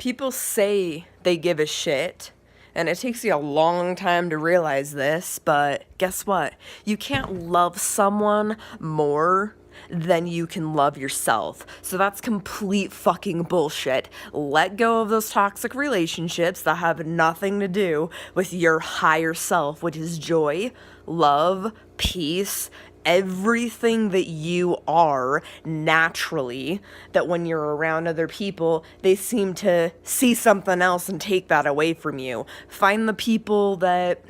People say they give a shit, and it takes you a long time to realize this, but guess what? You can't love someone more than you can love yourself. So that's complete fucking bullshit. Let go of those toxic relationships that have nothing to do with your higher self, which is joy, love, peace, everything that you are naturally, that when you're around other people, they seem to see something else and take that away from you. Find the people that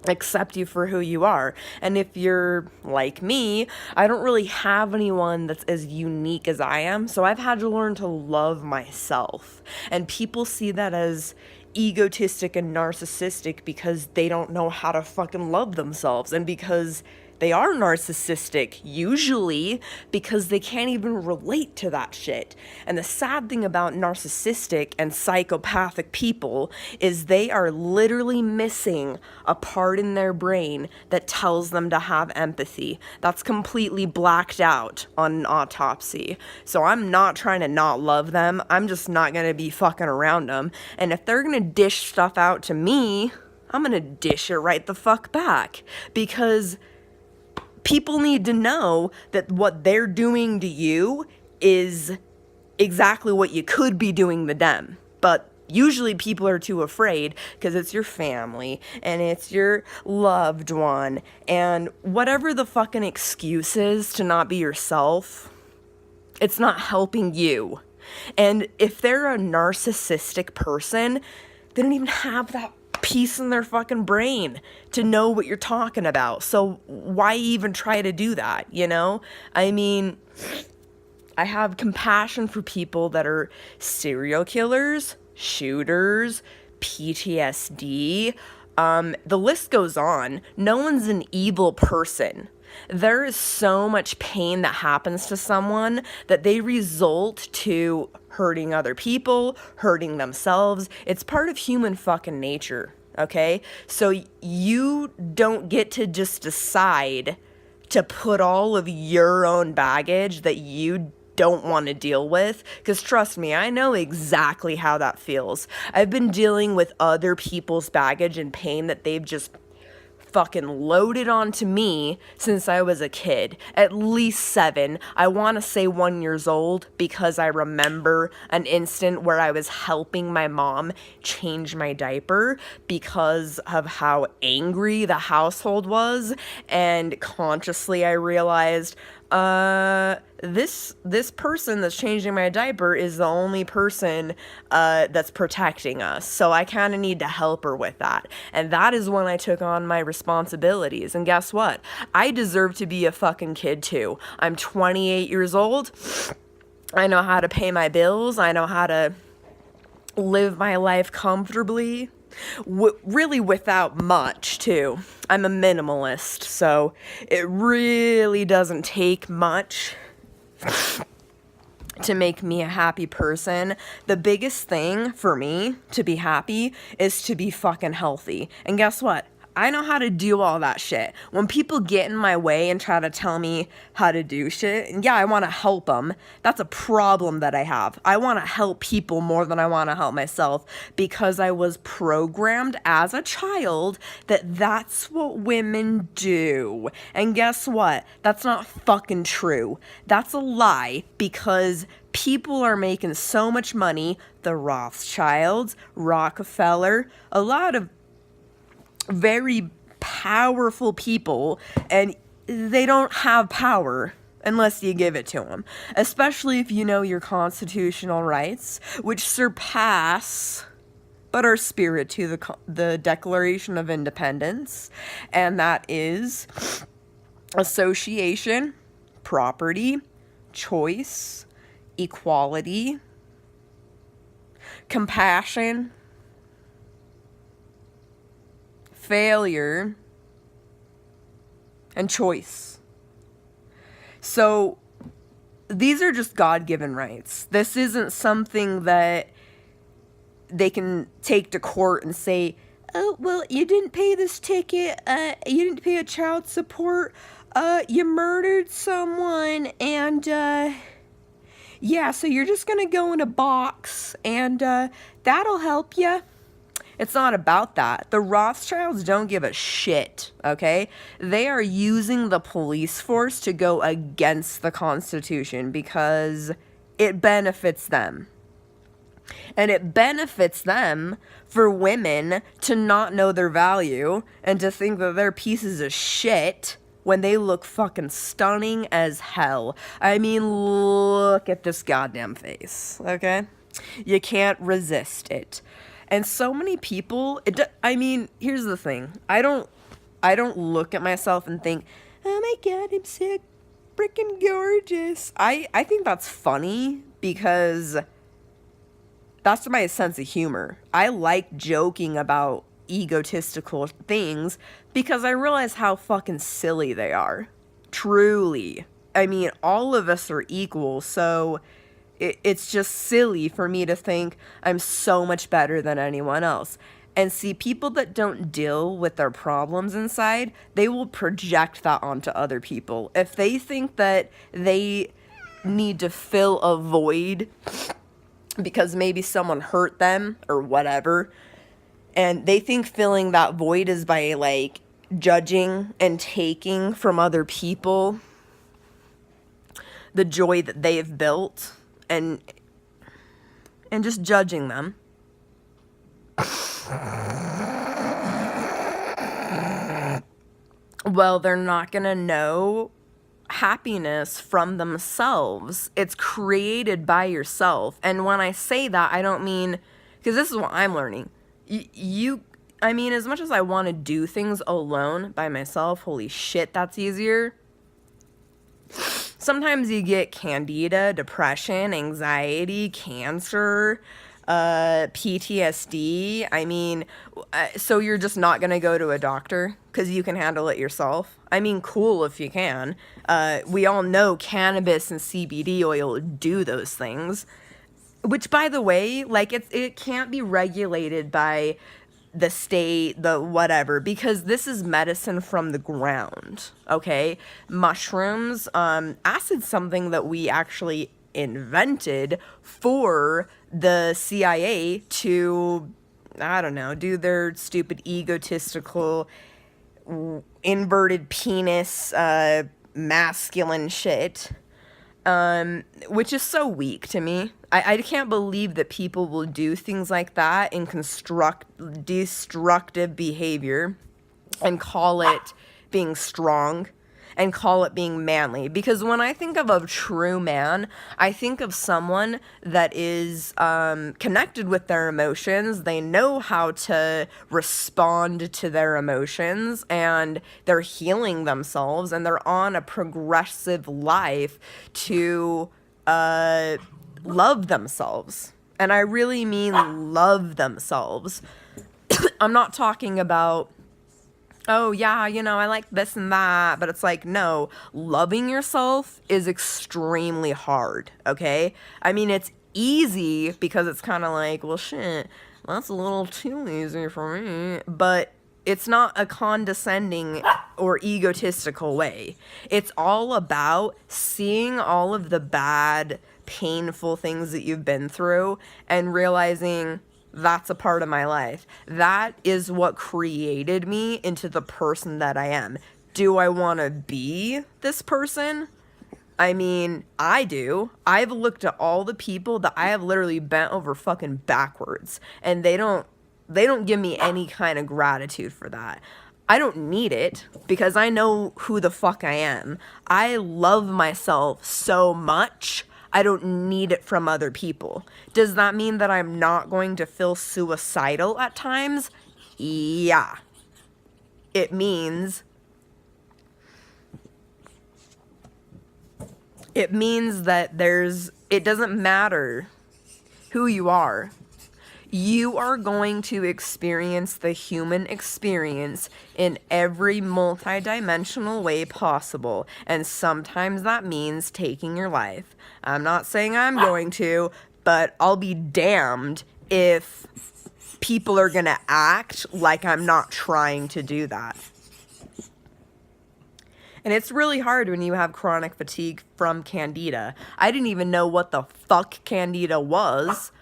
accept you for who you are. And if you're like me, I don't really have anyone that's as unique as I am, so I've had to learn to love myself. And people see that as egotistic and narcissistic because they don't know how to fucking love themselves, and because they are narcissistic, usually because they can't even relate to that shit. And the sad thing about narcissistic and psychopathic people is they are literally missing a part in their brain that tells them to have empathy. That's completely blacked out on an autopsy. So I'm not trying to not love them. I'm just not gonna be fucking around them. And if they're gonna dish stuff out to me, I'm gonna dish it right the fuck back. Because people need to know that what they're doing to you is exactly what you could be doing to them. But usually people are too afraid because it's your family and it's your loved one, and whatever the fucking excuse is to not be yourself, it's not helping you. And if they're a narcissistic person, they don't even have that piece in their fucking brain to know what you're talking about. So why even try to do that, you know? I mean, I have compassion for people that are serial killers, shooters, PTSD. The list goes on. No one's an evil person. There is so much pain that happens to someone that they result to hurting other people, hurting themselves. It's part of human fucking nature, okay? So you don't get to just decide to put all of your own baggage that you don't want to deal with, because trust me, I know exactly how that feels. I've been dealing with other people's baggage and pain that they've just fucking loaded onto me since I was a kid, at least 7. I want to say 1 years old, because I remember an instant where I was helping my mom change my diaper because of how angry the household was, and consciously I realized, this person that's changing my diaper is the only person that's protecting us. So I kind of need to help her with that. And that is when I took on my responsibilities. And guess what? I deserve to be a fucking kid too. I'm 28 years old. I know how to pay my bills. I know how to live my life comfortably. Really without much too. I'm a minimalist, so it really doesn't take much to make me a happy person. The biggest thing for me to be happy is to be fucking healthy. And guess what? I know how to do all that shit. When people get in my way and try to tell me how to do shit, and yeah, I want to help them. That's a problem that I have. I want to help people more than I want to help myself, because I was programmed as a child that that's what women do. And guess what? That's not fucking true. That's a lie, because people are making so much money. The Rothschilds, Rockefeller, a lot of very powerful people, and they don't have power unless you give it to them, especially if you know your constitutional rights, which surpass but are spirit to the Declaration of Independence, and that is association, property, choice, equality, compassion, failure, and choice. So these are just God-given rights. This isn't something that they can take to court and say, oh, well, you didn't pay this ticket, you didn't pay a child support, you murdered someone, and Yeah, so you're just gonna go in a box and that'll help you. It's not about that. The Rothschilds don't give a shit, okay? They are using the police force to go against the Constitution because it benefits them. And it benefits them for women to not know their value and to think that they're pieces of shit when they look fucking stunning as hell. I mean, look at this goddamn face, okay? You can't resist it. And so many people, I mean, here's the thing. I don't look at myself and think, oh my God, I'm so freaking gorgeous. I think that's funny because that's my sense of humor. I like joking about egotistical things because I realize how fucking silly they are. Truly. I mean, all of us are equal, so it's just silly for me to think I'm so much better than anyone else. And see, people that don't deal with their problems inside, they will project that onto other people. If they think that they need to fill a void because maybe someone hurt them or whatever, and they think filling that void is by like judging and taking from other people the joy that they've built and just judging them. Well, they're not gonna know happiness from themselves. It's created by yourself. And when I say that, I don't mean, because this is what I'm learning. I mean, as much as I want to do things alone by myself, holy shit, that's easier. Sometimes you get candida, depression, anxiety, cancer, PTSD. I mean, so you're just not going to go to a doctor because you can handle it yourself? I mean, cool if you can. We all know cannabis and CBD oil do those things. Which, by the way, like, it can't be regulated by the state, the whatever, because this is medicine from the ground, okay? Mushrooms, acid's something that we actually invented for the CIA to, I don't know, do their stupid egotistical, inverted penis, masculine shit. Which is so weak to me. I can't believe that people will do things like that in destructive behavior and call it being strong and call it being manly. Because when I think of a true man, I think of someone that is connected with their emotions. They know how to respond to their emotions, and they're healing themselves, and they're on a progressive life to love themselves. And I really mean love themselves. I'm not talking about, oh yeah, you know, I like this and that, but it's like, no, loving yourself is extremely hard, okay? I mean, it's easy because it's kind of like, well, shit, that's a little too easy for me, but it's not a condescending or egotistical way. It's all about seeing all of the bad, painful things that you've been through and realizing that's a part of my life. That is what created me into the person that I am. Do I want to be this person? I mean, I do. I've looked at all the people that I have literally bent over fucking backwards, and they don't give me any kind of gratitude for that. I don't need it because I know who the fuck I am. I love myself so much. I don't need it from other people. Does that mean that I'm not going to feel suicidal at times? Yeah. It means that it doesn't matter who you are. You are going to experience the human experience in every multidimensional way possible. And sometimes that means taking your life. I'm not saying I'm going to, but I'll be damned if people are going to act like I'm not trying to do that. And it's really hard when you have chronic fatigue from candida. I didn't even know what the fuck candida was.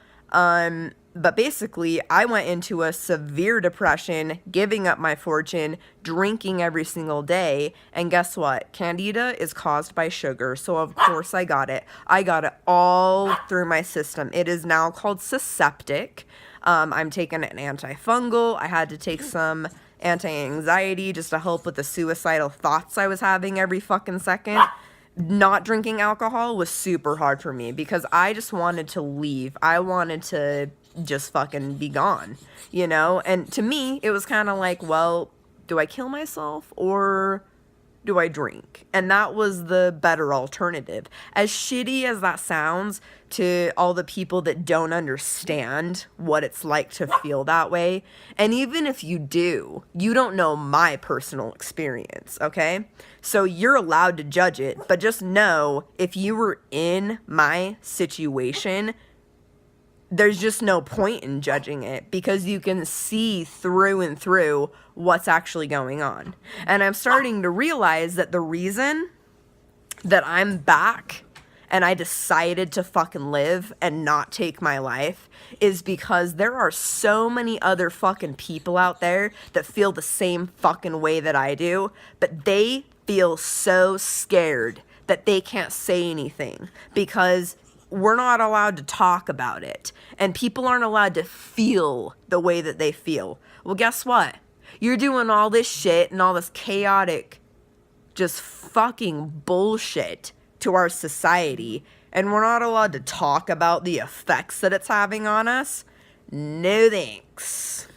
But basically, I went into a severe depression, giving up my fortune, drinking every single day. And guess what? Candida is caused by sugar. So, of course, I got it. I got it all through my system. It is now called Susceptic. I'm taking an antifungal. I had to take some anti-anxiety just to help with the suicidal thoughts I was having every fucking second. Not drinking alcohol was super hard for me because I just wanted to leave. I wanted to just fucking be gone, you know? And to me, it was kind of like, well, do I kill myself or do I drink? And that was the better alternative. As shitty as that sounds to all the people that don't understand what it's like to feel that way, and even if you do, you don't know my personal experience, okay? So you're allowed to judge it, but just know if you were in my situation, there's just no point in judging it because you can see through and through what's actually going on. And I'm starting to realize that the reason that I'm back and I decided to fucking live and not take my life is because there are so many other fucking people out there that feel the same fucking way that I do, but they feel so scared that they can't say anything because we're not allowed to talk about it. And people aren't allowed to feel the way that they feel. Well, guess what? You're doing all this shit and all this chaotic, just fucking bullshit to our society. And we're not allowed to talk about the effects that it's having on us. No thanks.